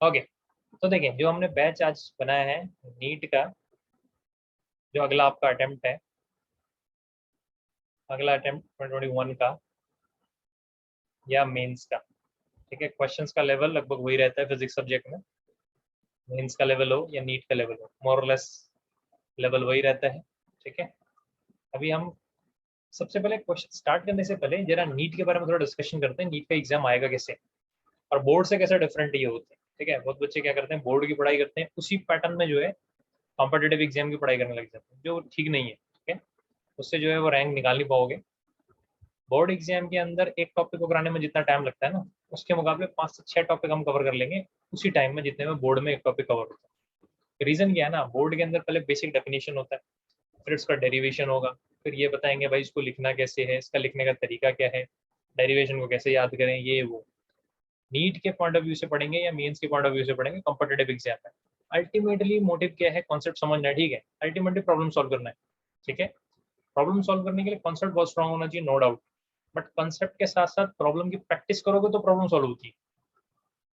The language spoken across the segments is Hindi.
ओके, तो देखिए जो हमने बैच आज बनाया है नीट का, जो अगला आपका अटेम्प्ट है, अगला अटेम्प्ट 2021 का या मेंस का, ठीक है। क्वेश्चंस का लेवल लगभग वही रहता है फिजिक्स सब्जेक्ट में, मेंस का लेवल हो या नीट का लेवल हो, मोर और लेस लेवल वही रहता है, ठीक है। अभी हम सबसे पहले क्वेश्चन स्टार्ट करने से पहले जरा नीट के बारे में थोड़ा डिस्कशन करते हैं। नीट का एग्जाम आएगा कैसे और बोर्ड से कैसे डिफरेंट ये होते हैं, ठीक है। बहुत बच्चे क्या करते हैं, बोर्ड की पढ़ाई करते हैं, उसी पैटर्न में जो है कॉम्पिटेटिव एग्जाम की पढ़ाई करने लग जाते हैं, जो ठीक नहीं है, ठीक है। उससे जो है वो रैंक निकाल नहीं पाओगे। बोर्ड एग्जाम के अंदर एक टॉपिक को कराने में जितना टाइम लगता है ना, उसके मुकाबले 5 से 6 टॉपिक हम कवर कर लेंगे उसी टाइम में जितने में बोर्ड में एक टॉपिक कवर होता है। रीजन क्या है ना, बोर्ड के अंदर पहले बेसिक डेफिनेशन होता है, फिर उसका डेरिवेशन होगा, फिर ये बताएंगे भाई इसको लिखना कैसे है, इसका लिखने का तरीका क्या है, डेरिवेशन को कैसे याद करें, ये वो। नीट के पॉइंट ऑफ व्यू से पढ़ेंगे या मेंस के पॉइंट ऑफ व्यू से पढ़ेंगे, कॉम्पिटेटिव एग्जाम है। अल्टीमेटली मोटिव क्या है, कॉन्सेप्ट समझना है, ठीक है। अल्टीमेटली प्रॉब्लम सॉल्व करना है, ठीक है। प्रॉब्लम सॉल्व करने के लिए कॉन्सेप्ट बहुत स्ट्रांग होना चाहिए, नो डाउट। बट कॉन्सेप्ट के साथ साथ प्रॉब्लम की प्रैक्टिस करोगे तो प्रॉब्लम सॉल्व होती है।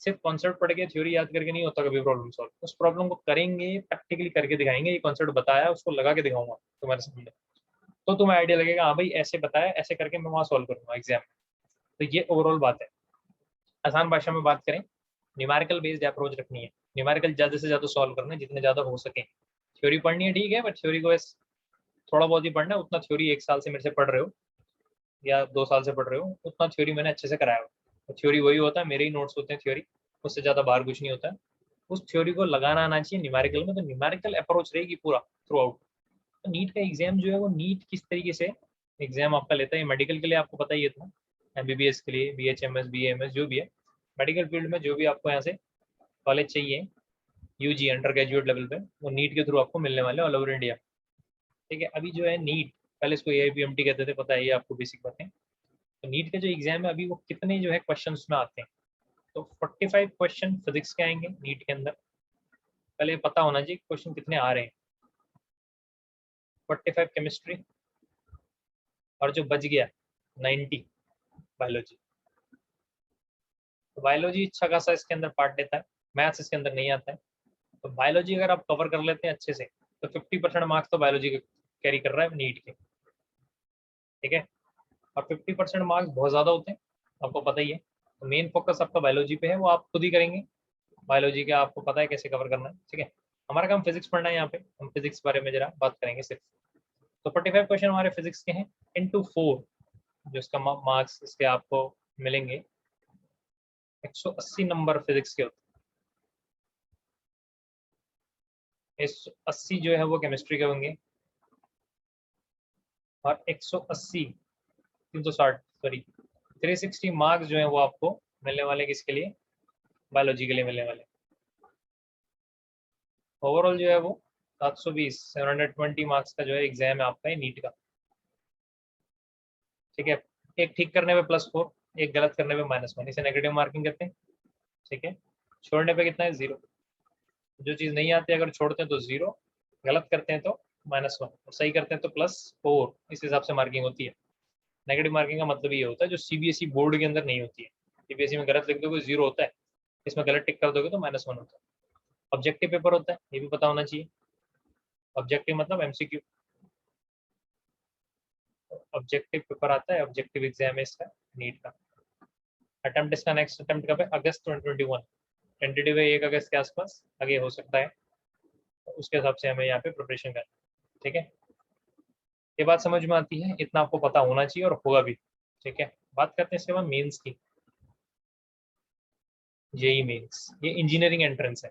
सिर्फ कॉन्सेप्ट पढ़ के थ्योरी याद करके नहीं होता कभी प्रॉब्लम सॉल्व। उस प्रॉब्लम को करेंगे, प्रैक्टिकली करके दिखाएंगे, ये कॉन्सेप्ट बताया उसको लगा के दिखाऊंगा तुम्हारे सामने, तो तुम्हें आइडिया लगेगा हाँ भाई ऐसे बताया, ऐसे करके मैं वहाँ सॉल्व करूंगा एग्जाम में। तो ये ओवरऑल बात है। आसान भाषा में बात करें, न्यूमेरिकल बेस्ड अप्रोच रखनी है, न्यूमेरिकल ज़्यादा से ज़्यादा सॉल्व करना है जितने ज़्यादा हो सके। थ्योरी पढ़नी है ठीक है, बट थ्योरी को बस थोड़ा बहुत ही पढ़ना है, उतना थ्योरी 1 साल से मेरे से पढ़ रहे हो या 2 साल से पढ़ रहे हो, उतना थ्योरी मैंने अच्छे से कराया हो। तो थ्योरी वही होता है, मेरे ही नोट्स होते हैं थ्योरी, उससे ज़्यादा बाहर कुछ नहीं होता है। उस थ्योरी को लगाना आना चाहिए न्यूमेरिकल में, तो न्यूमेरिकल अप्रोच रहेगी पूरा थ्रू आउट। तो नीट का एग्जाम जो है वो नीट किस तरीके से एग्जाम आपका लेता है, मेडिकल के लिए आपको पता ही है था, एमबीबीएस के लिए, बीएचएमएस बीएएमएस जो भी है, मेडिकल फील्ड में जो भी आपको यहाँ से कॉलेज चाहिए यूजी अंडर ग्रेजुएट लेवल पे, वो नीट के थ्रू आपको मिलने वाले ऑल ओवर इंडिया, ठीक है। अभी जो है नीट, पहले इसको एआईपीएमटी कहते थे, पता है ये आपको बेसिक बातें। तो नीट के जो एग्जाम है अभी वो कितने जो है क्वेश्चन में आते हैं, तो 45 क्वेश्चन फिजिक्स के आएंगे नीट के अंदर। पहले पता होना चाहिए क्वेश्चन कितने आ रहे हैं। 45 केमिस्ट्री, और जो बच गया 90 बायोलॉजी। तो बायोलॉजी अच्छा खासा इसके अंदर पार्ट लेता है, मैथ्स इसके अंदर नहीं आता है। तो बायोलॉजी अगर आप कवर कर लेते हैं अच्छे से, तो 50% मार्क्स तो बायोलॉजी के कैरी कर रहा है नीट के, ठीक है। और 50% मार्क्स बहुत ज़्यादा होते हैं, आपको पता ही है। तो मेन फोकस आपका बायोलॉजी पे है, वो आप खुद ही करेंगे। बायोलॉजी का आपको पता है कैसे कवर करना है, ठीक है। हमारा काम फिजिक्स पढ़ना है, यहाँ पे हम फिजिक्स बारे में जरा बात करेंगे सिर्फ। तो 45 क्वेश्चन हमारे फिजिक्स के हैं, इंटू 4 जो इसका मार्क्स इसके आपको मिलेंगे, 180 नंबर फिजिक्स के होते हैं। 180 जो है वो केमिस्ट्री के होंगे, और 180 360 सॉरी 360 मार्क्स जो है वो आपको मिलने वाले, किसके लिए, बायोलॉजी के लिए मिलने वाले। ओवरऑल जो है वो 720 720 मार्क्स का जो है एग्जाम है आपका नीट का, ठीक है। एक ठीक करने पे +4, एक गलत करने पे -1, इसे नेगेटिव मार्किंग करते हैं, ठीक है। छोड़ने पे कितना है, 0। जो चीज़ नहीं आती अगर छोड़ते हैं तो 0, गलत करते हैं तो -1, और सही करते हैं तो +4। इस हिसाब से मार्किंग होती है। नेगेटिव मार्किंग का मतलब ये होता है जो सीबीएसई बोर्ड के अंदर नहीं होती है। सीबीएसई में गलत लिख दोगे 0 होता है, इसमें गलत टिक कर दोगे तो -1 होता है। ऑब्जेक्टिव पेपर होता है, ये भी पता होना चाहिए। ऑब्जेक्टिव मतलब एमसीक्यू, ऑब्जेक्टिव पेपर आता है, ऑब्जेक्टिव एग्जाम है इसका नीट का। अटेम्प्ट इसका नेक्स्ट अटेम्प्ट कब है, अगस्त 2021, टेंटेटिव है 1 अगस्त के आसपास, आगे हो सकता है। तो उसके हिसाब से हमें यहाँ पे प्रिपरेशन करना है, ठीक है। ये बात समझ में आती है, इतना आपको पता होना चाहिए और होगा भी, ठीक है। बात करते हैं इसके बाद मेंस की। जेई मेंस ये इंजीनियरिंग एंट्रेंस है,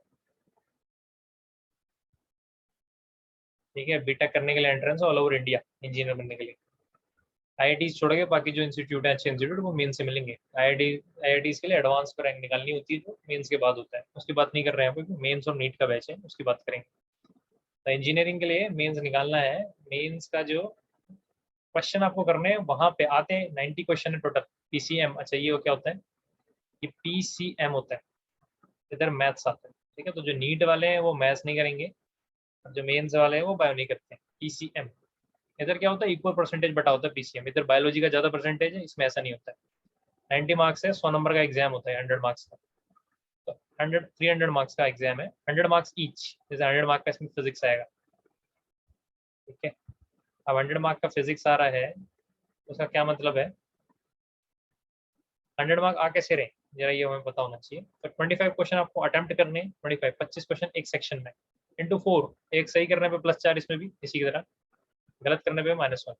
ठीक है। बीटेक करने के लिए entrance all over India engineer बनने के लिए। आईआईटी छोड़ के बाकी जो इंस्टीट्यूट है अच्छे इंस्टीट्यूट, वो मेन से मिलेंगे। आईआईटी के लिए एडवांस पर रैंक निकालनी होती है, जो मेंस के बाद होता है। उसकी बात नहीं कर रहे हैं क्योंकि मेंस और नीट का बैच है, उसकी बात करेंगे। तो इंजीनियरिंग के लिए मेंस निकालना है। मेंस का जो क्वेश्चन आपको करने हैं वहां पे आते हैं 90 क्वेश्चन है टोटल। पीसीएम, अच्छा ये क्या होता है, ये पीसीएम होता है, इधर मैथ्स आता है, ठीक है। तो जो नीट वाले हैं वो मैथ्स नहीं करेंगे, जो मेंस वाले हैं वो बायो नहीं करते हैं। पीसीएम इधर क्या होता है, इक्वल परसेंटेज बटा होता है पीसीएम। इधर बायोलॉजी का ज्यादा परसेंटेज है, इसमें ऐसा नहीं होता है। 90 मार्क्स है, 100 नंबर का एग्जाम होता है, 100 मार्क्स का। तो 300 मार्क्स का एग्जाम है, 100 मार्क्स ईच, जैसे 100 मार्क का इसमें फिजिक्स आएगा, ठीक है। अब 100 मार्क का फिजिक्स आ रहा है, उसका क्या मतलब है, 100 मार्क आ कैसे रहे, जरा ये हमें पता होना चाहिए। तो 25 क्वेश्चन आपको अटेम्प्ट करने हैं, 25 क्वेश्चन एक सेक्शन में, इंटू 4, एक सही करने पे +4, इसमें भी इसी की तरह, गलत करने पे -1,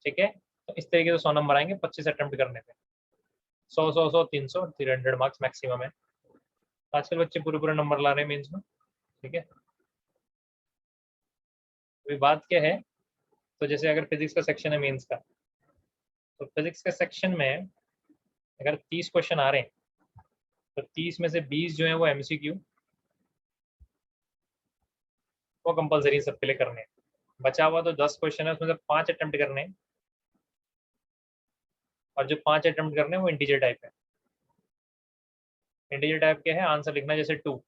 ठीक है। तो इस तरीके से 100 नंबर आएंगे 25 अटेम्प्ट करने पे, 100 300 300 मार्क्स मैक्सिमम है। आजकल बच्चे पूरे पूरे नंबर ला रहे हैं मेंस में, ठीक है। अभी बात क्या है, तो जैसे अगर फिजिक्स का सेक्शन है मेंस का, तो फिजिक्स के सेक्शन में अगर 30 क्वेश्चन आ रहे हैं, तो 30 में से 20 जो है वो एमसीक्यू, वो कंपलसरी सबके लिए करने हैं। बचा हुआ तो 10 क्वेश्चन है, उसमें से 5 अटेम्प्ट करने हैं, और जो 5 अटेम्प्ट करने हैं वो इंटीजर टाइप है। इंटीजर टाइप क्या है, आंसर लिखना जैसे 2,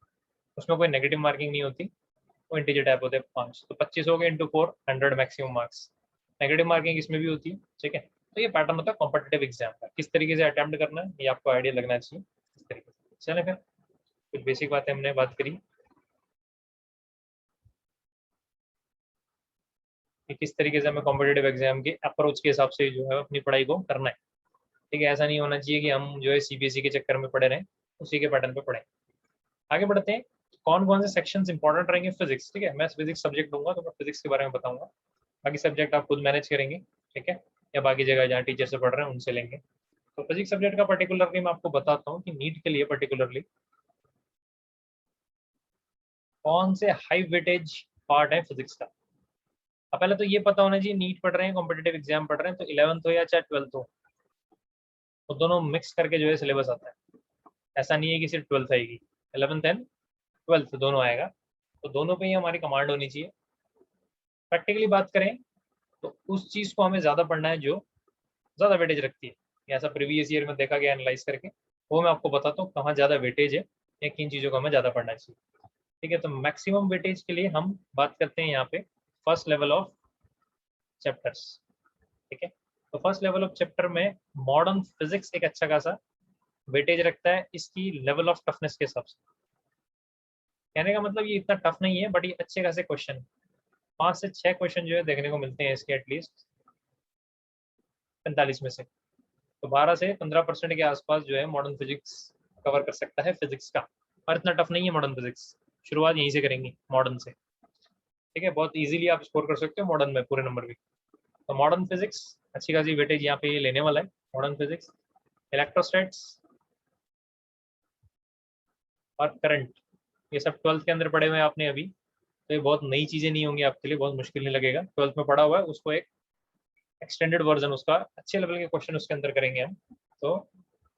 उसमें कोई नेगेटिव मार्किंग नहीं होती, वो इंटीजर टाइप होते हैं 5, तो 25 हो गए into 4, 100 maximum marks. Negative marking इसमें भी होती है, ठीक है। तो ये पैटर्न होता है कॉम्पिटिटिव एग्जाम का, किस तरीके से अटेम्प्ट करना है ये आपको आइडिया लगना चाहिए, इस तरीके से। चले फिर कुछ बेसिक बातें हमने बात करी कि किस तरीके से हमें कॉम्पिटिटिव एग्जाम के अप्रोच के हिसाब से जो है अपनी पढ़ाई को करना है, ठीक है। ऐसा नहीं होना चाहिए कि हम जो है सीबीएसई के चक्कर में पढ़े रहें, उसी के पैटर्न पे पढ़ें। आगे बढ़ते हैं, कौन कौन से सेक्शंस इंपॉर्टेंट रहेंगे फिजिक्स, ठीक है। मैं फिजिक्स सब्जेक्ट दूंगा तो मैं फिजिक्स के बारे में बताऊंगा, बाकी सब्जेक्ट आप खुद मैनेज करेंगे, ठीक है, या बाकी जगह जहाँ टीचर से पढ़ रहे हैं उनसे लेंगे। तो फिजिक्स सब्जेक्ट का पर्टिकुलरली मैं आपको बताता हूँ कि नीट के लिए पर्टिकुलरली कौन से हाई वेटेज पार्ट है फिजिक्स का। अब पहले तो ये पता होना चाहिए, नीट पढ़ रहे हैं, कॉम्पिटेटिव एग्जाम पढ़ रहे हैं, तो 11th हो या चाहे 12th हो, तो दोनों मिक्स करके जो है सिलेबस आता है। ऐसा नहीं है कि सिर्फ 12th आएगी, 11th एंड 12th दोनों आएगा, तो दोनों पे ही हमारी कमांड होनी चाहिए। प्रैक्टिकली बात करें तो उस चीज़ को हमें ज़्यादा पढ़ना है जो ज़्यादा वेटेज रखती है, या ऐसा प्रीवियस ईयर में देखा गया एनालाइज करके, वो मैं आपको बताता हूँ कहाँ ज़्यादा वेटेज है या किन चीज़ों को हमें ज़्यादा पढ़ना चाहिए, ठीक है। तो मैक्सिमम वेटेज के लिए हम बात करते हैं यहाँ पे फर्स्ट लेवल ऑफ चैप्टर्स, ठीक है। तो फर्स्ट लेवल ऑफ चैप्टर में मॉडर्न फिजिक्स एक अच्छा खासा वेटेज रखता है इसकी लेवल ऑफ टफनेस के हिसाब से। कहने का मतलब ये इतना टफ नहीं है, बट ये अच्छे खासे क्वेश्चन, 5 से 6 क्वेश्चन जो है देखने को मिलते हैं इसके एटलीस्ट 45 में से, तो 12 से 15% के आसपास जो है मॉडर्न फिजिक्स कवर कर सकता है फिजिक्स का। और इतना टफ नहीं है मॉडर्न फिजिक्स, शुरुआत यहीं से करेंगे मॉडर्न से, ठीक है। बहुत इजीली आप स्कोर कर सकते हो मॉडर्न में पूरे नंबर भी। तो मॉडर्न फिजिक्स अच्छी खासी वेटेज यहाँ पे लेने वाला है, मॉडर्न फिजिक्स, इलेक्ट्रोस्टैट्स और करंट, ये सब 12th के अंदर पढ़े हुए हैं आपने अभी, तो ये बहुत नई चीज़ें नहीं होंगी आपके लिए, बहुत मुश्किल नहीं लगेगा, 12th में पढ़ा हुआ है उसको एक एक्सटेंडेड वर्जन उसका, अच्छे लेवल के क्वेश्चन उसके अंदर करेंगे हम। तो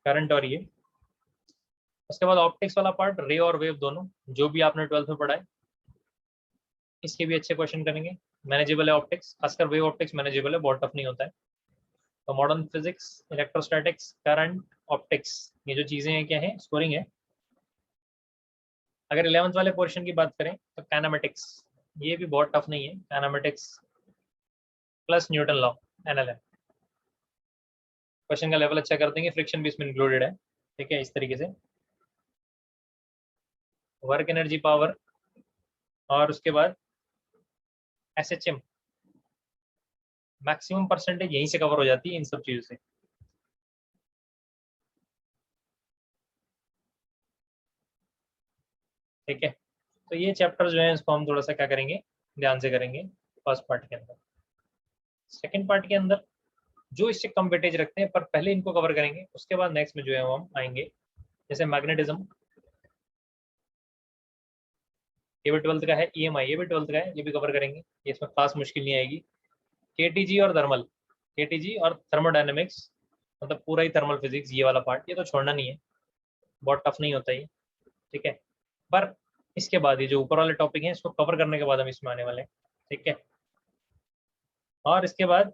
करंट और ये, उसके बाद ऑप्टिक्स वाला पार्ट, रे और वेव दोनों, जो भी आपने 12th में पढ़ा है इसके भी अच्छे क्वेश्चन करेंगे, मैनेजेबल है ऑप्टिक्स, खासकर वेव ऑप्टिक्स मैनेजेबल है, बहुत टफ नहीं होता है। तो modern physics, electrostatics, current, optics, ये जो चीज़ें हैं क्या है, स्कोरिंग है। अगर 11th वाले पोर्शन की बात करें तो काइनेमेटिक्स, ये भी बहुत टफ नहीं है, kinematics plus Newton law, NLM, question का लेवल अच्छा कर देंगे, फ्रिक्शन भी इसमें इंक्लूडेड है, ठीक है। इस तरीके से वर्क एनर्जी पावर, और उसके बाद एसएचएम, मैक्सिमम परसेंटेज यहीं से कवर हो जाती है इन सब चीज़ों से, ठीक है। तो ये चैप्टर जो है इसको हम थोड़ा सा क्या करेंगे, ध्यान से करेंगे फर्स्ट पार्ट के अंदर। सेकंड पार्ट के अंदर जो इससे कम वेटेज रखते हैं पर पहले इनको कवर करेंगे, उसके बाद नेक्स्ट में जो है वो हम आएंगे, जैसे मैग्नेटिज्म, ये भी 12th का है, ईएमआई ये भी 12th का है, ये भी कवर करेंगे, ये इसमें खास मुश्किल नहीं आएगी। केटीजी और थर्मल, केटीजी और थर्मोडायनेमिक्स, मतलब पूरा ही थर्मल फिजिक्स, ये वाला पार्ट ये तो छोड़ना नहीं है, बहुत टफ नहीं होता ये, ठीक है। पर इसके बाद ये जो ऊपर वाले टॉपिक हैं इसको कवर करने के बाद हम इसमें आने वाले हैं, ठीक है। और इसके बाद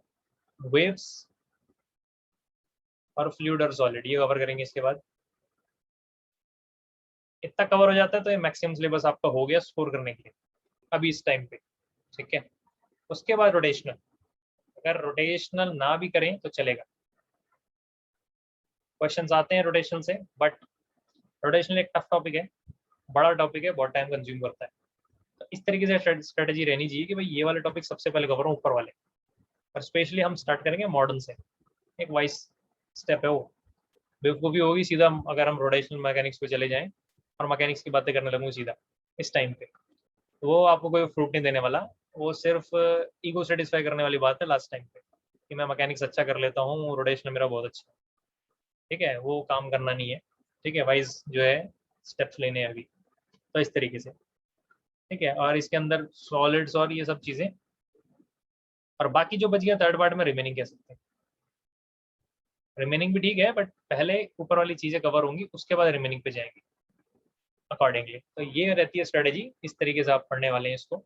वेव्स और फ्लूइड और सॉलिड ये कवर करेंगे इसके बाद। इतना कवर हो जाता है तो ये मैक्सिमम सिलेबस आपका हो गया स्कोर करने के लिए अभी इस टाइम पे, ठीक है। उसके बाद रोटेशनल, अगर रोटेशनल ना भी करें तो चलेगा, क्वेश्चंस आते हैं रोटेशनल से, बट रोटेशनल एक टफ टॉपिक है, बड़ा टॉपिक है, बहुत टाइम कंज्यूम करता है। तो इस तरीके से स्ट्रेटेजी रहनी चाहिए कि भाई ये वाले टॉपिक सबसे पहले कवर हो, ऊपर वाले। और स्पेशली हम स्टार्ट करेंगे मॉडर्न से, एक वाइस स्टेप है वो। बेवकूफ़ी होगी सीधा अगर हम रोटेशनल मैकेनिक्स पे चले जाएं और मैकेनिक्स की बातें करने लगूँ सीधा इस टाइम पे, तो वो आपको कोई फ्रूट नहीं देने वाला। वो सिर्फ ईगो सेटिस्फाई करने वाली बात है लास्ट टाइम पे, कि मैं मैकेनिक्स अच्छा कर लेता हूँ, रोटेशनल मेरा बहुत अच्छा है। ठीक है, वो काम करना नहीं है। ठीक है, वाइज जो है स्टेप्स लेने हैं अभी। तो इस तरीके से ठीक है, और इसके अंदर सॉलिड्स और ये सब चीज़ें, और बाकी जो बच गया थर्ड पार्ट में रिमेनिंग कह सकते हैं। रिमेनिंग भी ठीक है, बट पहले ऊपर वाली चीज़ें कवर होंगी, उसके बाद रिमेनिंग पे जाएंगी अकॉर्डिंगली। तो ये रहती है स्ट्रेटेजी, इस तरीके से आप पढ़ने वाले हैं इसको।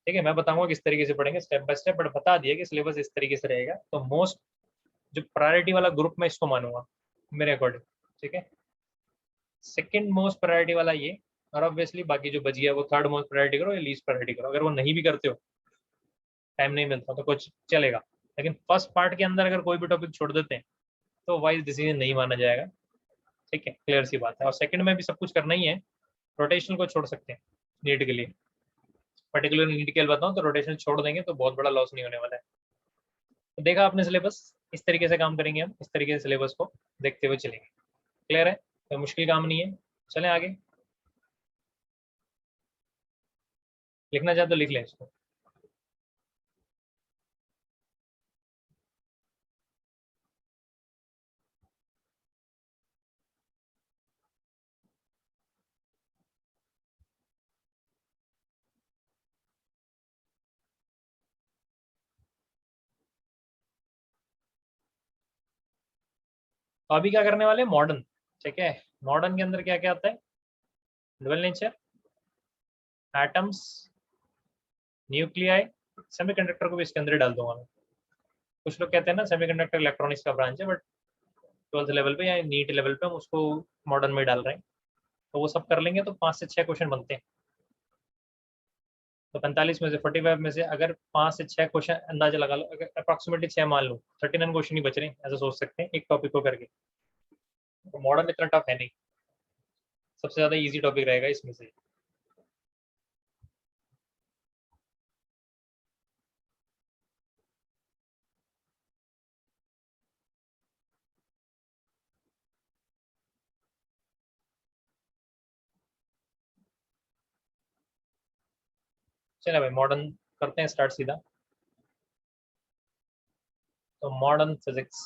ठीक है, मैं बताऊंगा किस तरीके से पढ़ेंगे स्टेप बाय स्टेप, बट बता दिया कि सिलेबस इस तरीके से रहेगा। तो मोस्ट जो प्रायोरिटी वाला ग्रुप मैं इसको मानूंगा मेरे अकॉर्डिंग। ठीक है, सेकंड मोस्ट प्रायोरिटी वाला ये, और ऑब्वियसली बाकी जो बच गया वो थर्ड मोस्ट प्रायोरिटी करो या लीस्ट प्रायोरिटी करो। अगर वो नहीं भी करते हो, टाइम नहीं मिलता तो कुछ चलेगा, लेकिन फर्स्ट पार्ट के अंदर अगर कोई भी टॉपिक छोड़ देते हैं तो वाइज डिसीजन नहीं माना जाएगा। ठीक है, क्लियर सी बात है। और सेकंड में भी सब कुछ करना ही है, रोटेशनल को छोड़ सकते हैं नीट के लिए। पर्टिकुलर नीट के लिए बताऊँ तो रोटेशन छोड़ देंगे तो बहुत बड़ा लॉस नहीं होने वाला है। तो देखा आपने सिलेबस, इस तरीके से काम करेंगे हम, इस तरीके से सिलेबस को देखते हुए चलेंगे। क्लियर है, तो मुश्किल काम नहीं है। चलें आगे, लिखना चाहे तो लिख लें इसको। तो अभी क्या करने वाले हैं, मॉडर्न। ठीक है, मॉडर्न के अंदर क्या क्या आता है, dual nature, atoms, nuclei, semiconductor को भी इसके अंदर ही डाल दूंगा मैं। कुछ लोग कहते हैं ना सेमीकंडक्टर इलेक्ट्रॉनिक्स का ब्रांच है, बट ट्वेल्थ लेवल पे या नीट लेवल पे हम उसको मॉडर्न में डाल रहे हैं। तो वो सब कर लेंगे तो 5 से 6 क्वेश्चन बनते हैं। तो 45 में से 45 में से अगर 5 से 6 क्वेश्चन अंदाजा लगा लो, अगर अप्रॉक्सीमेटली 6 मान लो, 39 क्वेश्चन ही बच रहे हैं, ऐसा सोच सकते हैं एक टॉपिक को करके। तो मॉडर्न इतना टफ है नहीं, सबसे ज़्यादा इजी टॉपिक रहेगा इसमें से। चलो भाई, मॉडर्न करते हैं स्टार्ट सीधा। तो मॉडर्न फिजिक्स।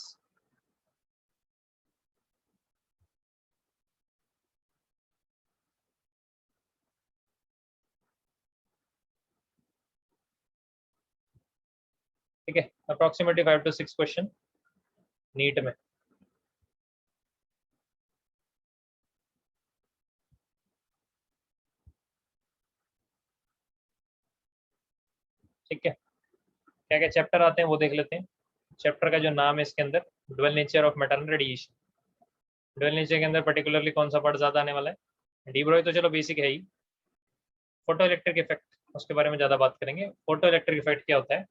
ठीक है, अप्रॉक्सीमेटली 5 से 6 क्वेश्चन नीट में। ठीक है, क्या क्या चैप्टर आते हैं वो देख लेते हैं। चैप्टर का जो नाम है इसके अंदर, dual nature of maternal radiation. Dual nature के अंदर पर्टिकुलरली कौन सा पार्ट ज्यादा आने वाला है, डी ब्रोई तो चलो बेसिक है ही। फोटो इलेक्ट्रिक इफेक्ट, उसके बारे में ज्यादा बात करेंगे। फोटो इलेक्ट्रिक इफेक्ट क्या होता है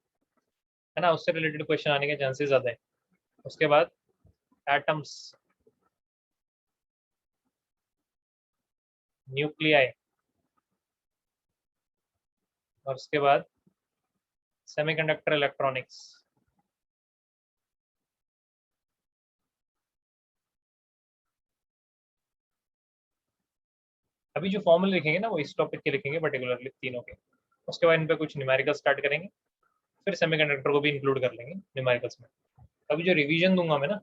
ना, उससे रिलेटेड क्वेश्चन आने के चांसेस ज्यादा है। उसके बाद एटम्स, न्यूक्लियाई, और उसके बाद सेमीकंडक्टर इलेक्ट्रॉनिक्स। अभी जो फॉर्मूले लिखेंगे ना वो इस टॉपिक के लिखेंगे पर्टिकुलरली तीनों के। उसके बाद इन पे कुछ न्यूमेरिकल स्टार्ट करेंगे, फिर सेमीकंडक्टर को भी इंक्लूड कर लेंगे न्यूमेरिकल्स में। अभी जो रिवीजन दूंगा मैं ना,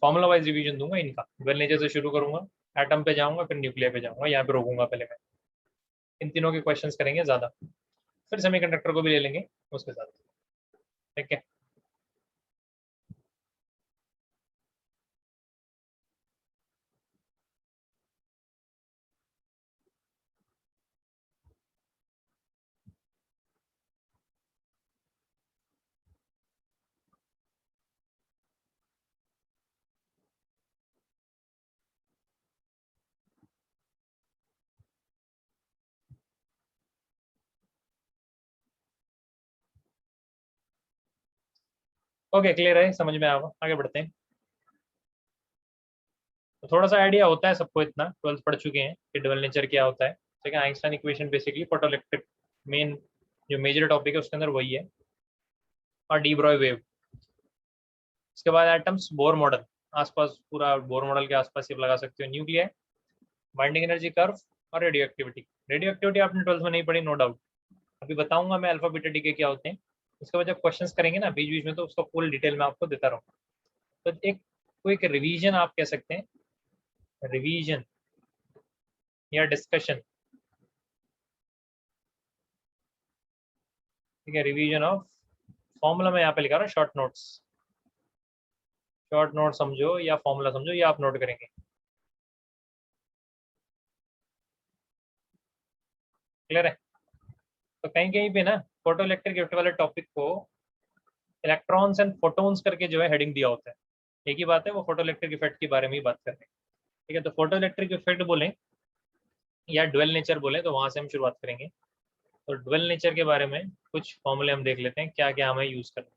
फॉर्मूला वाइज रिवीजन दूंगा इनका। वेल नेचर से शुरू करूंगा, एटम पे जाऊंगा, फिर न्यूक्लियर पे जाऊंगा, यहाँ पे रोकूंगा पहले मैं। इन तीनों के क्वेश्चंस करेंगे ज्यादा, फिर सेमीकंडक्टर को भी ले लेंगे उसके साथ। ठीक है, ओके, क्लियर है, समझ में आएगा, आगे बढ़ते हैं। तो थोड़ा सा आइडिया होता है सबको, इतना 12th पढ़ चुके हैं कि डुअल नेचर क्या होता है। ठीक है, Einstein equation basically photoelectric main जो मेजर टॉपिक है उसके अंदर वही है, और डी ब्रॉय वेव। इसके बाद एटम्स, बोर मॉडल, आसपास पूरा बोर मॉडल के आसपास ही लगा सकते हो। न्यूक्लियर, बाइंडिंग एनर्जी कर्व, और रेडियो एक्टिविटी। रेडियो एक्टिविटी आपने 12th में नहीं पढ़ी, नो डाउट, अभी बताऊंगा मैं अल्फा बीटा डी के क्या होते हैं। उसके बाद जब क्वेश्चंस करेंगे ना बीच बीच में, तो उसका फुल डिटेल में आपको देता रहूँगा। तो एक क्विक रिवीजन आप कह सकते हैं, रिवीजन या डिस्कशन। ठीक है, रिवीजन ऑफ फॉर्मूला मैं यहाँ पे लिखा रहा हूँ, शॉर्ट नोट्स। शॉर्ट नोट समझो या फॉर्मूला समझो, ये आप नोट करेंगे। क्लियर है? तो कहीं कहीं पे ना फोटो इलेक्ट्रिक गिफ्ट वाले टॉपिक को इलेक्ट्रॉन्स एंड फोटोन्स करके जो है हेडिंग दिया होता है। एक ही बात है, वो फोटो इलेक्ट्रिक इफेक्ट के बारे में ही बात कर रहे हैं। ठीक है, तो फोटो इलेक्ट्रिक इफेक्ट बोलें या डुअल नेचर बोले, तो वहां से हम शुरुआत करेंगे। तो डुअल नेचर के बारे में कुछ फॉर्मूले हम देख लेते हैं, क्या क्या हमें यूज करना है।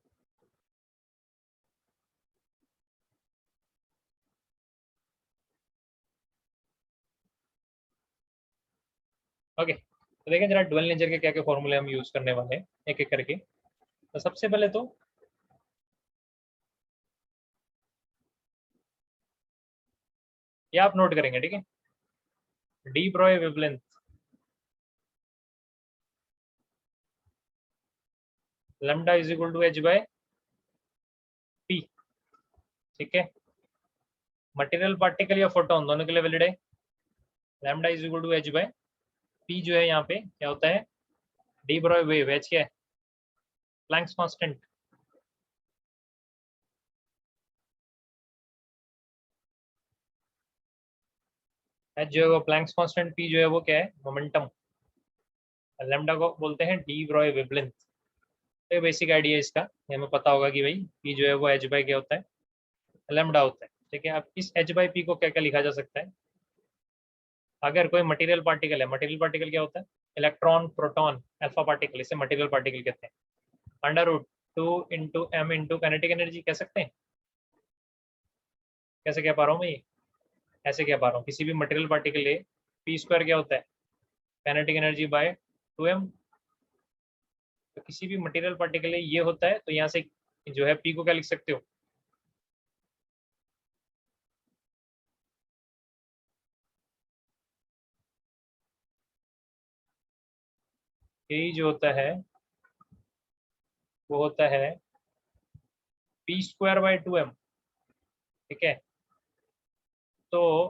ओके, तो देखें जरा डुअल नेचर के क्या क्या फॉर्मूले हम यूज करने वाले हैं एक एक करके। तो सबसे पहले तो ये आप नोट करेंगे, ठीक है, de Broglie wavelength lambda is equal to h by p. ठीक है, मटेरियल पार्टिकल या फोटोन दोनों के लिए वैलिड है। Lambda is equal to h by p जो है यहाँ पे क्या होता है, डी ब्रॉय वेव, एच क्या है, प्लैंक्स कांस्टेंट। एच जो है वो प्लैंक्स कांस्टेंट, पी जो है वो क्या है, मोमेंटम। लैम्डा को बोलते हैं डी ब्रॉय वेवलेंथ। तो बेसिक आइडिया इसका, ये हमें पता होगा कि भाई पी जो है वो एच बाय क्या होता है, लैम्डा होता है। ठीक है, अब इस एच बाय पी को क्या क्या लिखा जा सकता है। अगर कोई मटेरियल पार्टिकल है, मटेरियल पार्टिकल क्या होता है, इलेक्ट्रॉन, प्रोटॉन, अल्फा पार्टिकल, इसे मटेरियल पार्टिकल कहते हैं। Under root 2 × m × kinetic energy कह सकते हैं। कैसे कह पा रहा हूँ मैं ये, ऐसे कह पा रहा हूँ, किसी भी मटेरियल पार्टिकल है, पी स्क्वायर क्या होता है, काइनेटिक एनर्जी बाय 2m। तो किसी भी मटेरियल पार्टिकल है ये होता है, तो यहाँ से जो है पी को क्या लिख सकते हो, के जो होता है वो होता है पी स्क्वायर बाय 2m। ठीक है, तो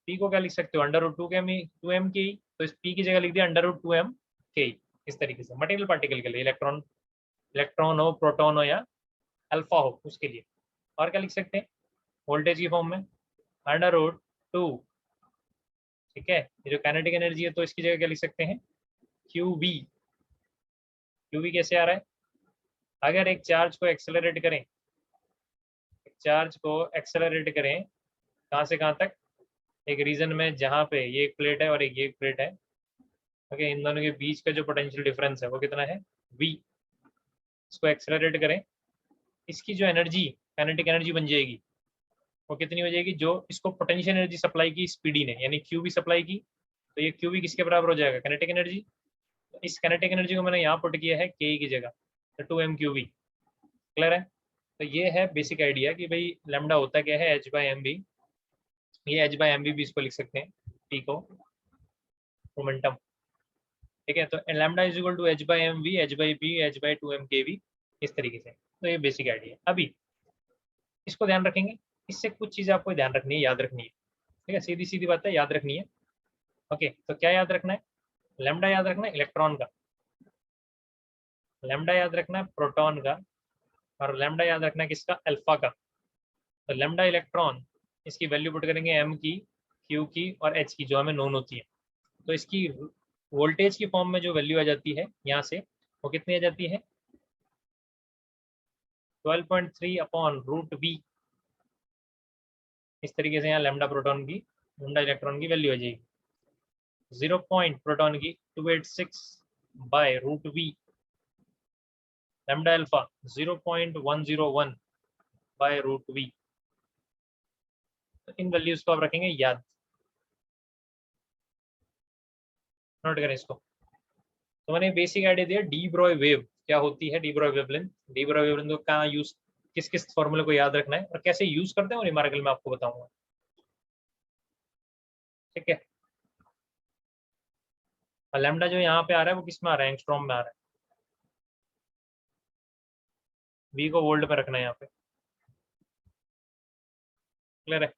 पी को क्या लिख सकते हो, अंडर रूट 2m की, तो इस पी की जगह लिख दिया अंडर रूट 2m के। इस तरीके से मटेरियल पार्टिकल के लिए, इलेक्ट्रॉन, इलेक्ट्रॉन हो, प्रोटॉन हो या अल्फा हो, उसके लिए। और क्या लिख सकते हैं, वोल्टेज की फॉर्म में अंडर रूट 2। ठीक है, ये जो काइनेटिक एनर्जी है, तो इसकी जगह क्या लिख सकते हैं, क्यू बी। क्यू बी कैसे आ रहा है, अगर एक चार्ज को एक्सेलरेट करें, एक चार्ज को एक्सेलरेट करें कहाँ से कहाँ तक, एक रीजन में जहाँ पे ये एक प्लेट है और एक ये एक प्लेट है। ओके, इन दोनों के बीच का जो पोटेंशियल डिफरेंस है वो कितना है, v। इसको एक्सेलरेट करें, इसकी जो एनर्जी, काइनेटिक एनर्जी बन जाएगी, वो कितनी हो जाएगी, जो इसको पोटेंशियल एनर्जी सप्लाई की इस पीडी ने, यानी क्यू भी सप्लाई की, तो ये क्यू भी किसके बराबर हो जाएगा, काइनेटिक एनर्जी। तो इस काइनेटिक एनर्जी को मैंने यहाँ पुट किया है के की जगह, तो 2m/qv। क्लियर है? तो ये है बेसिक आइडिया कि भाई लैम्डा होता क्या है, h/mv। ये h/mv भी इसको लिख सकते हैं, टी को, मोमेंटम। ठीक है, तो lambda is equal to h/mv, h/p, h/2m/kv, इस तरीके से। तो ये बेसिक आइडिया। अभी इसको ध्यान रखेंगे, इससे कुछ चीज़ें आपको ध्यान रखनी है, याद रखनी है। ठीक है, सीधी सीधी बात है, याद रखनी है। ओके, तो क्या याद रखना है, लैम्डा याद रखना है इलेक्ट्रॉन का, लैम्डा याद रखना है प्रोटॉन का, और लैम्डा याद रखना है किसका, अल्फा का। तो लैम्डा इलेक्ट्रॉन, इसकी वैल्यू पुट करेंगे एम की, क्यू की और एच की, जो हमें नोन होती है। तो इसकी वोल्टेज की फॉर्म में जो वैल्यू आ जाती है यहाँ से, वो कितनी आ जाती है, 12.3/√v। इस तरीके से यहाँ लैम्डा प्रोटॉन की, लैम्डा इलेक्ट्रॉन की वैल्यू आ जाएगी। 0 पॉइंट प्रोटॉन की 286/√v। Lambda alpha 0.101/√v। तो इन वैल्यूज को आप रखेंगे याद, नोट करें इसको। तो मैंने बेसिक आइडिया दिया डी ब्रॉय वेव क्या होती है, de Broglie wavelength. D Broglie wavelength को कहाँ यूज, किस किस फॉर्मूले को याद रखना है और कैसे यूज करते हैं और न्यूमेरिकल में आपको बताऊंगा, ठीक है। और लैम्डा जो यहाँ पे आ रहा है वो किस में आ रहा है, एंगस्ट्रॉम में आ रहा है। वी को वोल्ट पे रखना है यहाँ पे, क्लियर है।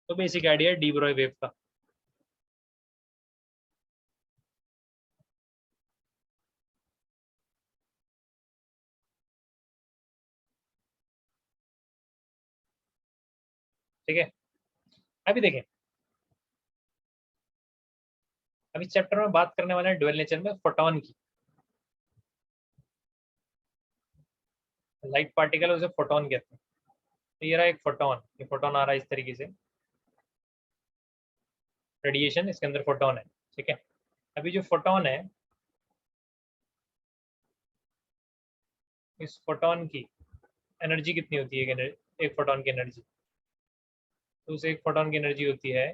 तो बेसिक आइडिया है डी ब्रॉय वेव का। ठीक है, अभी देखें, अभी चैप्टर में बात करने वाले हैं ड्यूअल नेचर में फोटोन की। लाइट पार्टिकल उसे फोटोन कहते हैं। तो ये रहा एक फोटोन, ये फोटोन आ रहा है इस तरीके से, रेडिएशन इसके अंदर फोटोन है, ठीक है। अभी जो फोटोन है, इस फोटोन की एनर्जी कितनी होती है, एक फोटोन की एनर्जी, तो उस एक फोटोन की एनर्जी होती है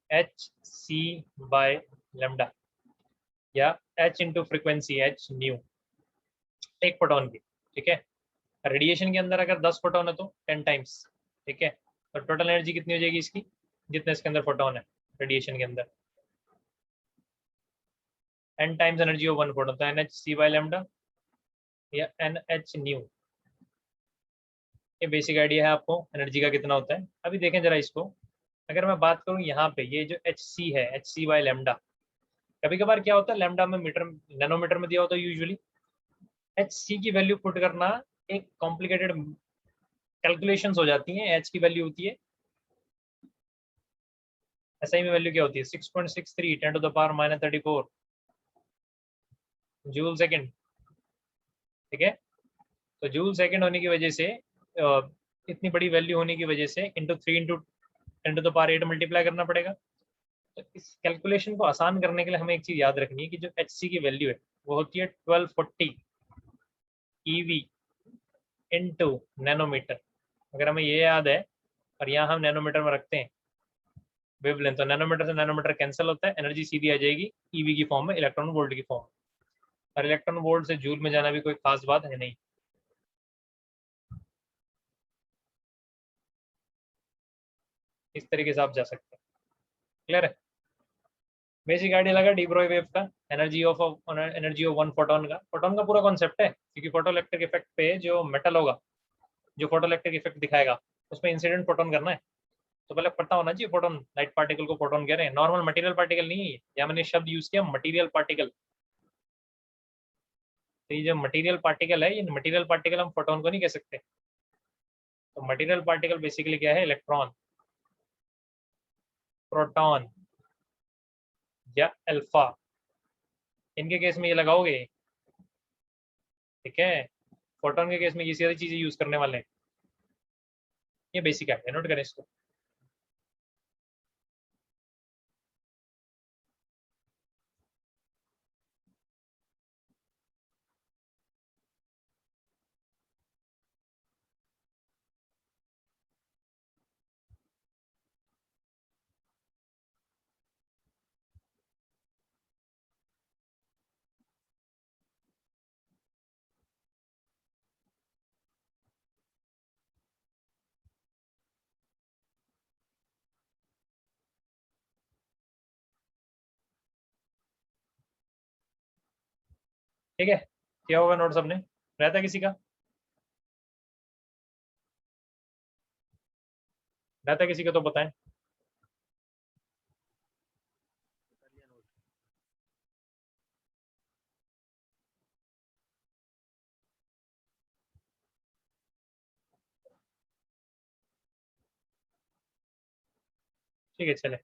एच सी बाय लेमडा, या H into frequency H new, एक फोटोन की, ठीक है। रेडिएशन के अंदर अगर 10 फोटोन है तो 10 टाइम्स, ठीक है। तो टोटल एनर्जी कितनी हो जाएगी इसकी, जितने इसके अंदर फोटोन है रेडिएशन के अंदर, n times energy of one photon, तो N H C by lambda या एन एच न्यू। ये बेसिक आइडिया है आपको एनर्जी का कितना होता है। अभी देखें जरा इसको, अगर मैं बात करूं यहाँ पे ये जो एच सी है, एच सी बाय लेमडा, कभी कभार क्या होता है लेमडा में मीटर नैनोमीटर में दिया होता है यूजुअली। एच सी की वैल्यू पुट करना एक कॉम्प्लिकेटेड कैलकुलेशंस हो जाती हैं। एच की वैल्यू होती है, एसआई में वैल्यू क्या होती है 6.63 10 to the power -34 joule second, ठीक है। तो जूल सेकंड होने की वजह से इतनी बड़ी वैल्यू होने की वजह से into 3 into 10 to the power 8 multiply करना पड़ेगा। तो इस कैलकुलेशन को आसान करने के लिए हमें एक चीज याद रखनी है कि जो एच सी की वैल्यू है वो होती है 1240 ईवी इंटू नैनोमीटर। अगर हमें ये याद है और यहाँ हम नैनोमीटर में रखते हैं वेवलेंथ, तो नैनोमीटर से नैनोमीटर कैंसिल होता है, एनर्जी सीधी आ जाएगी ईवी की फॉर्म में, इलेक्ट्रॉन वोल्ट की फॉर्म में। और इलेक्ट्रॉन वोल्ट से जूल में जाना भी कोई खास बात है नहीं। इस तरीके से आप जा सकते हैं, क्लियर है। बेसिक आइडिया लगा डी ब्रॉय वेव का, एनर्जी ऑफ वन फोटोन का। फोटोन का पूरा कॉन्सेप्ट है, क्योंकि फोटोइलेक्ट्रिक इफेक्ट पे जो मेटल होगा, जो फोटोइलेक्ट्रिक इफेक्ट दिखाएगा, उसमें इंसिडेंट फोटोन करना है। तो पहले पता होना चाहिए फोटोन, लाइट पार्टिकल को फोटोन कह रहे हैं, नॉर्मल मटेरियल पार्टिकल नहीं है ये। या मैंने शब्द यूज किया मटेरियल पार्टिकल, तो ये जो मटेरियल पार्टिकल है, ये मटेरियल पार्टिकल हम फोटोन को नहीं कह सकते। तो मटेरियल पार्टिकल बेसिकली क्या है, इलेक्ट्रॉन, प्रोटॉन या अल्फा, इनके केस में ये लगाओगे, ठीक है। फोटोन के केस में ये सारी चीजें यूज करने वाले हैं। ये बेसिक है, नोट करें इसको। ठीक है, क्या होगा नोट सबने, रहता है किसी का, रहता है किसी का तो बताएं। ठीक है, चले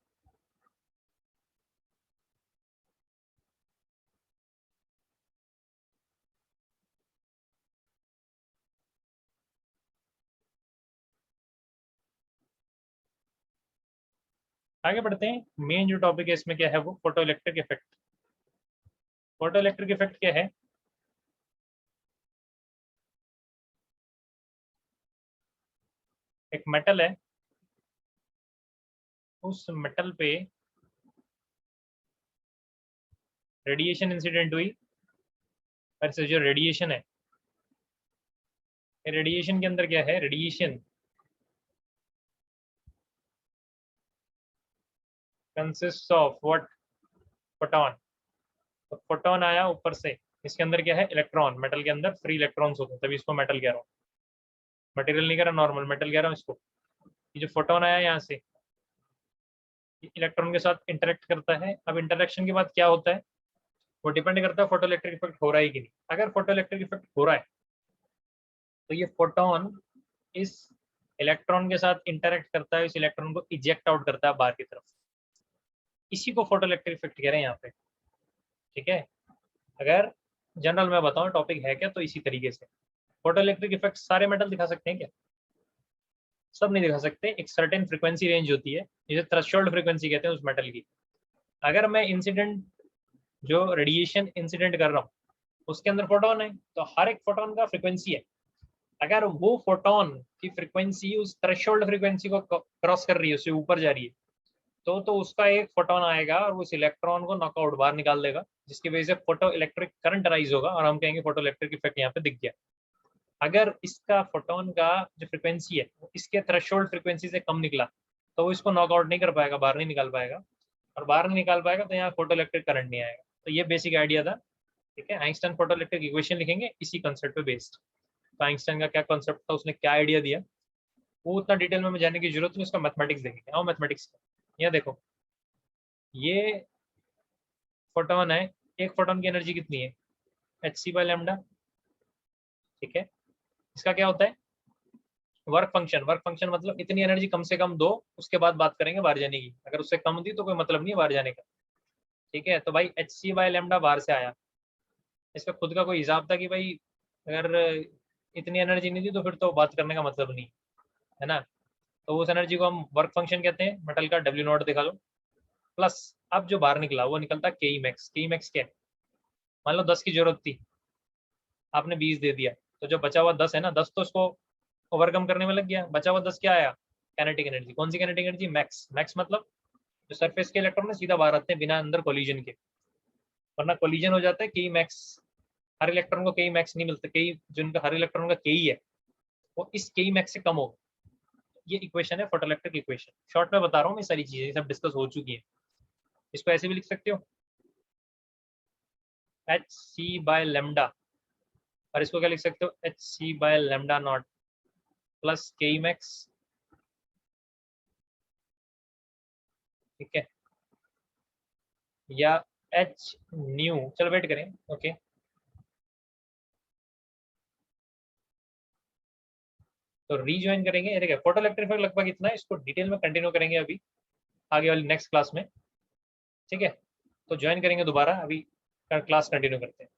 आगे बढ़ते हैं। मेन जो टॉपिक है इसमें क्या है, वो photo electric effect. Photo electric effect क्या है, एक मेटल है, उस मेटल पे रेडिएशन इंसिडेंट हुई, और से जो रेडिएशन है, रेडिएशन के अंदर क्या है, radiation consist of what, photon. तो फोटोन आया ऊपर से, इसके अंदर क्या है, इलेक्ट्रॉन, मेटल के अंदर फ्री इलेक्ट्रॉन्स होते हैं, तभी इसको मेटल कह रहा हूँ, मटेरियल नहीं कह रहा, नॉर्मल मेटल कह रहा हूँ इसको। ये जो फोटोन आया यहाँ से, इलेक्ट्रॉन के साथ इंटरेक्ट करता है। अब इंटरेक्शन के बाद क्या होता है, वो डिपेंड करता है फोटो इलेक्ट्रिक इफेक्ट हो रहा है कि नहीं। अगर फोटो इलेक्ट्रिक इफेक्ट हो रहा है तो ये फोटोन इस इलेक्ट्रॉन के साथ इंटरेक्ट करता है, इस इलेक्ट्रॉन को इजेक्ट आउट करता है बाहर की तरफ। इसी को फोटो इलेक्ट्रिक इफेक्ट कह रहे हैं यहाँ पे, ठीक है। अगर जनरल में बताऊं टॉपिक है क्या, तो इसी तरीके से फोटो इलेक्ट्रिक इफेक्ट सारे मेटल दिखा सकते हैं क्या, सब नहीं दिखा सकते। एक सर्टेन फ्रीक्वेंसी रेंज होती है, जिसे थ्रेशोल्ड फ्रीक्वेंसी कहते हैं उस मेटल की। अगर मैं इंसिडेंट, जो रेडिएशन इंसिडेंट कर रहा हूँ, उसके अंदर फोटोन है, तो हर एक फोटोन का फ्रीक्वेंसी है। अगर वो फोटोन की फ्रीक्वेंसी उस थ्रेशोल्ड फ्रीक्वेंसी को क्रॉस कर रही है, उससे ऊपर जा रही है, तो उसका एक फोटोन आएगा और उस इलेक्ट्रॉन को नॉकआउट बाहर निकाल देगा, जिसकी वजह से फोटो इलेक्ट्रिक करंट राइज होगा और हम कहेंगे फोटो इलेक्ट्रिक इफेक्ट यहाँ पे दिख गया। अगर इसका फोटोन का जो फ्रीक्वेंसी है वो इसके थ्रेशोल्ड फ्रीक्वेंसी से कम निकला, तो वो इसको नॉकआउट नहीं कर पाएगा, बाहर नहीं निकाल पाएगा, और बाहर नहीं निकाल पाएगा तो यहाँ फोटो इलेक्ट्रिक करंट नहीं आएगा। तो ये बेसिक आइडिया था, ठीक है। आइंस्टाइन फोटो इलेक्ट्रिक इक्वेशन लिखेंगे इसी कंसेप्ट पे बेस्ड। तो आइंस्टाइन का क्या कॉन्सेप्ट था, उसने क्या आइडिया दिया, वो उतना डिटेल में जाने की जरूरत नहीं, उसका मैथमेटिक्स देखेंगे। आओ मैथमेटिक्स, यहाँ देखो, ये फोटोन है, एक फोटोन की एनर्जी कितनी है, hc/λ, ठीक है। इसका क्या होता है, वर्क फंक्शन। वर्क फंक्शन मतलब इतनी एनर्जी कम से कम दो, उसके बाद बात करेंगे बाहर जाने की। अगर उससे कम दी तो कोई मतलब नहीं है बाहर जाने का, ठीक है। तो भाई hc/λ बाहर से आया, इसका खुद का कोई हिसाब था कि भाई अगर इतनी एनर्जी नहीं दी तो फिर तो बात करने का मतलब नहीं है ना। तो उस एनर्जी को हम वर्क फंक्शन कहते हैं, मेटल का W0 दिखा लो, प्लस अब जो बाहर निकला वो निकलता के ई मैक्स। के ई मैक्स क्या है, मान लो 10 की जरूरत थी, आपने 20 दे दिया, तो जो बचा हुआ 10 है ना, 10 तो उसको ओवरकम करने में लग गया, बचा हुआ 10 क्या आया, कैनेटिक एनर्जी। कौन सी कैनेटिक एनर्जी, मैक्स। मैक्स मतलब जो सरफेस के इलेक्ट्रॉन है सीधा बाहर आते हैं बिना अंदर कोलिजन के, वरना कोलिजन हो जाता है के ई मैक्स। हर इलेक्ट्रॉन को के ई मैक्स नहीं मिलता, के जिनका हर इलेक्ट्रॉन का के ई है वो इस के ई मैक्स से कम हो। ये इक्वेशन है फोटोइलेक्ट्रिक इक्वेशन, शॉर्ट में बता रहा हूँ मैं, सारी चीजें सब डिस्कस हो चुकी है। इसको ऐसे भी लिख सकते हो, hc/λ, और इसको क्या लिख सकते हो, hc/λ0 प्लस के ई मैक्स, ठीक है, या एच न्यू। चलो वेट करें, ओके। तो रीज्वाइन करेंगे, ये देखिए फोटो इलेक्ट्रिक इफेक्ट लगभग इतना है, इसको डिटेल में कंटिन्यू करेंगे अभी आगे वाली नेक्स्ट क्लास में, ठीक है। तो ज्वाइन करेंगे दोबारा, अभी क्लास कंटिन्यू करते हैं।